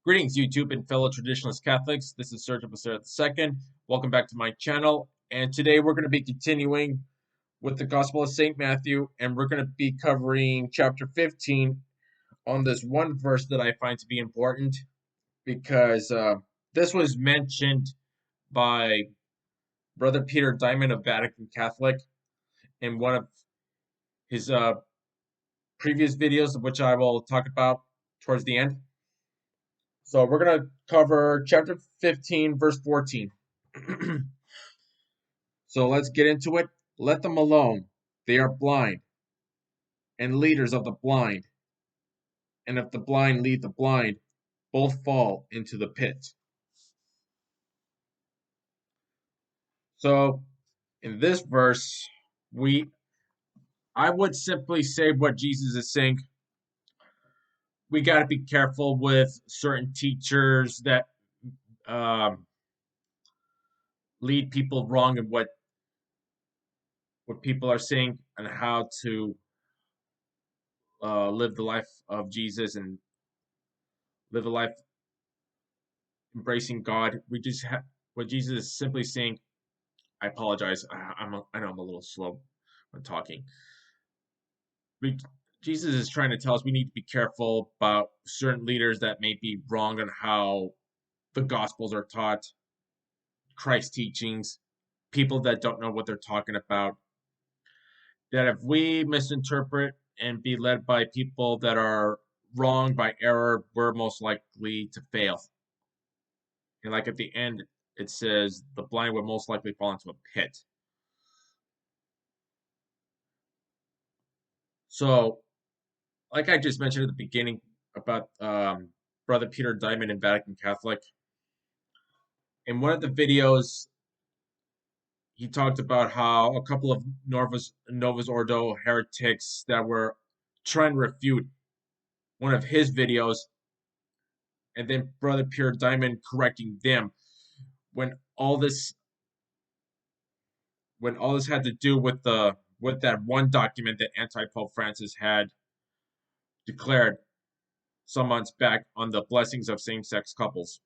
Greetings, YouTube and fellow traditionalist Catholics. This is Sergeant Becerra II. Welcome back to my channel. And today we're going to be continuing with the Gospel of St. Matthew, and we're going to be covering chapter 15 on this one verse that I find to be important because this was mentioned by Brother Peter Diamond of Vatican Catholic in one of his previous videos, which I will talk about towards the end. So we're going to cover chapter 15, verse 14. So let's get into it. Let them alone. They are blind and leaders of the blind. And if the blind lead the blind, both fall into the pit. So in this verse, I would simply say what Jesus is saying. We got to be careful with certain teachers that um, lead people wrong in what people are saying and how to live the life of Jesus and live a life embracing God. We just have what Jesus is simply saying. I apologize. I know I'm a little slow when talking. We, Jesus is trying to tell us we need to be careful about certain leaders that may be wrong on how the Gospels are taught, Christ's teachings, people that don't know what they're talking about. That if we misinterpret and be led by people that are wrong by error, we're most likely to fail. And like at the end, it says the blind would most likely fall into a pit. So, like I just mentioned at the beginning about Brother Peter Diamond in Vatican Catholic, in one of the videos, he talked about how a couple of Novus Ordo heretics that were trying to refute one of his videos, and then Brother Peter Diamond correcting them when all this had to do with that one document that anti-Pope Francis had declared some months back on the blessings of same-sex couples.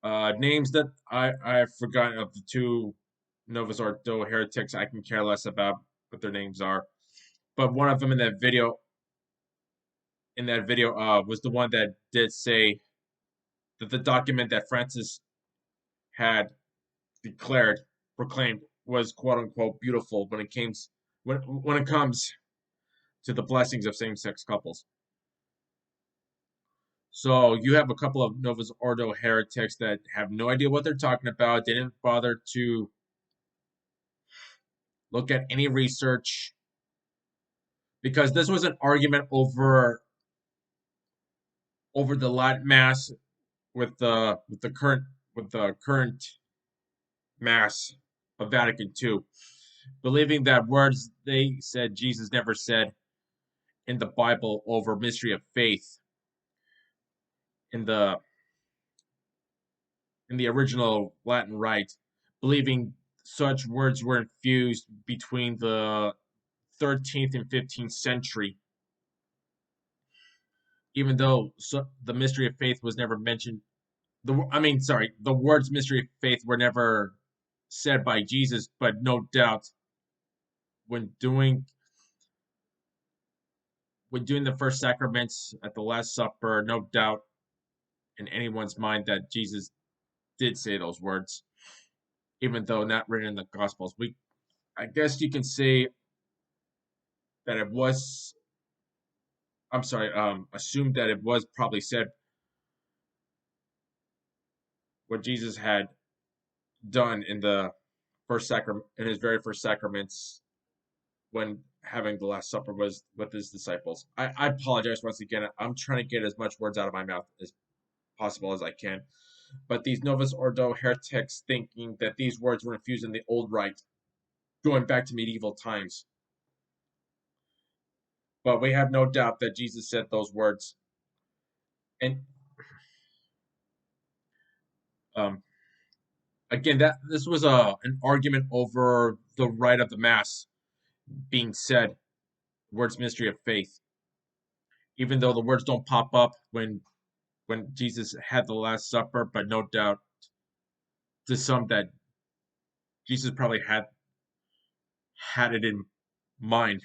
Names that I've forgotten of the two Novus Ordo heretics. I can care less about what their names are, but one of them in that video was the one that did say that the document that Francis had proclaimed was quote unquote beautiful when it comes to the blessings of same-sex couples. So you have a couple of Novus Ordo heretics that have no idea what they're talking about, didn't bother to look at any research, because this was an argument over the Latin Mass with the current Mass of Vatican II, believing that words they said Jesus never said in the Bible over mystery of faith in the original Latin Rite, believing such words were infused between the 13th and 15th century, even though the mystery of faith was never mentioned. The words mystery of faith were never said by Jesus, but no doubt when doing the first sacraments at the Last Supper, no doubt in anyone's mind that Jesus did say those words, even though not written in the Gospels. I guess you can say that it was. I'm sorry. Assume that it was probably said what Jesus had done in the first sacrament, in his very first sacraments, when having the Last Supper was with his disciples. I apologize once again. I'm trying to get as much words out of my mouth as possible as I can. But these Novus Ordo heretics thinking that these words were infused in the old rite, going back to medieval times. But we have no doubt that Jesus said those words. And um, again, that this was an argument over the rite of the Mass being said, words mystery of faith, even though the words don't pop up when Jesus had the Last Supper, but no doubt to some that Jesus probably had it in mind.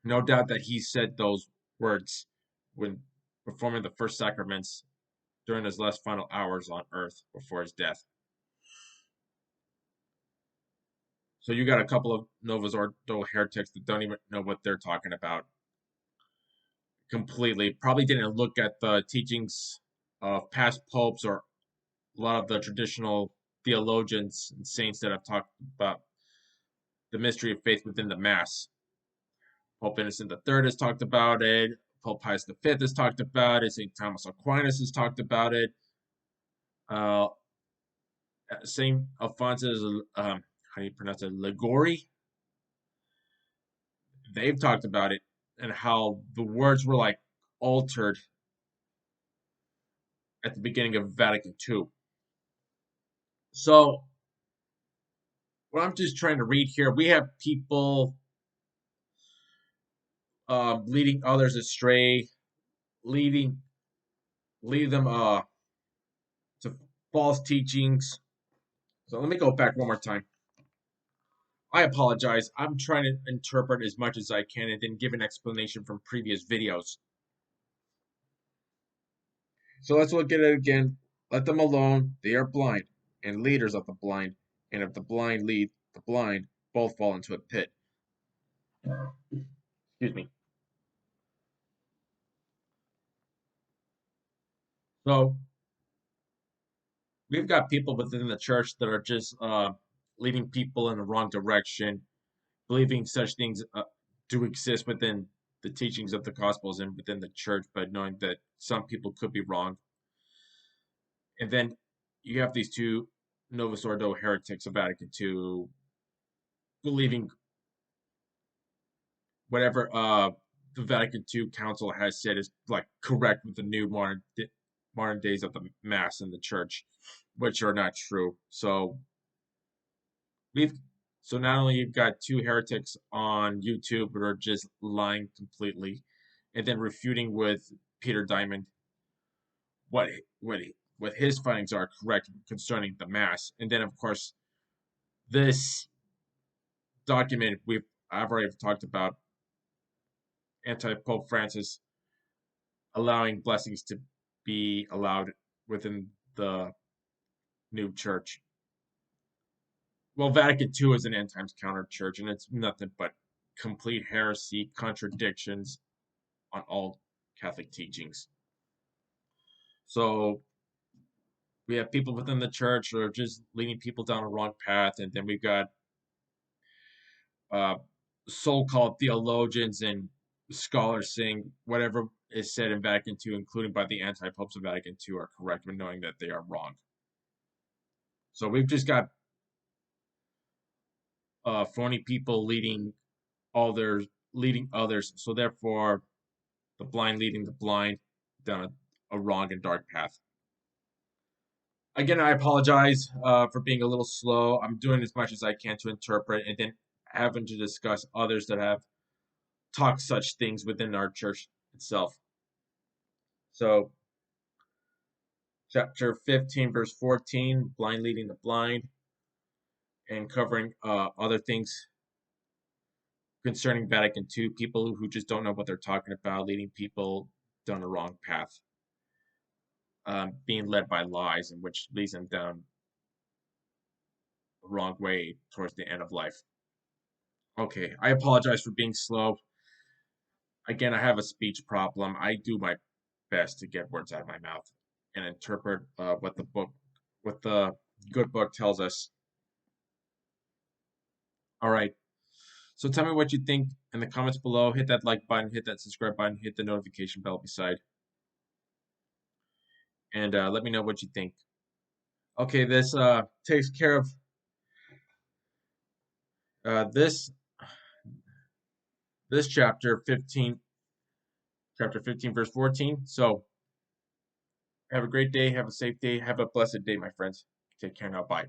No doubt that he said those words when performing the first sacraments during his last final hours on earth before his death. So you got a couple of Novus Ordo heretics that don't even know what they're talking about completely. Probably didn't look at the teachings of past popes or a lot of the traditional theologians and saints that have talked about the mystery of faith within the Mass. Pope Innocent III has talked about it. Pope Pius V has talked about it. St. Thomas Aquinas has talked about it. Uh, St. Alphonsus, how do you pronounce it? Ligori. They've talked about it and how the words were like altered at the beginning of Vatican II. So, what I'm just trying to read here, we have people leading others astray, leading lead them to false teachings. So let me go back one more time. I apologize. I'm trying to interpret as much as I can and then give an explanation from previous videos. So let's look at it again. Let them alone. They are blind and leaders of the blind. And if the blind lead the blind, both fall into a pit. Excuse me. So we've got people within the church that are just leading people in the wrong direction, believing such things do exist within the teachings of the Gospels and within the church, but knowing that some people could be wrong. And then you have these two Novus Ordo heretics of Vatican II believing whatever the Vatican II Council has said is like correct with the new modern days of the Mass and the Church, which are not true. So we've so not only you've got two heretics on YouTube that are just lying completely, and then refuting with Peter Diamond what what his findings are correct concerning the Mass, and then of course this document I've already talked about anti-Pope Francis allowing blessings to be allowed within the new church. Well, Vatican II is an end times counter church, and it's nothing but complete heresy, contradictions on all Catholic teachings. So we have people within the church that are just leading people down a wrong path, and then we've got uh, so-called theologians and scholars saying whatever is said in Vatican II, including by the anti-popes of Vatican II, are correct, but knowing that they are wrong. So we've just got phony people leading others. So therefore, the blind leading the blind down a wrong and dark path. Again, I apologize for being a little slow. I'm doing as much as I can to interpret and then having to discuss others that have talked such things within our church itself. So, chapter 15, verse 14, blind leading the blind, and covering other things concerning Vatican II, people who just don't know what they're talking about, leading people down the wrong path, being led by lies, and which leads them down the wrong way towards the end of life. Okay, I apologize for being slow. Again, I have a speech problem. I do my best to get words out of my mouth and interpret what the good book tells us. All right. So tell me what you think in the comments below. Hit that like button, hit that subscribe button, hit the notification bell beside, and let me know what you think. Okay, this takes care of this chapter 15, verse 14. So have a great day, have a safe day, have a blessed day, my friends. Take care now. Bye.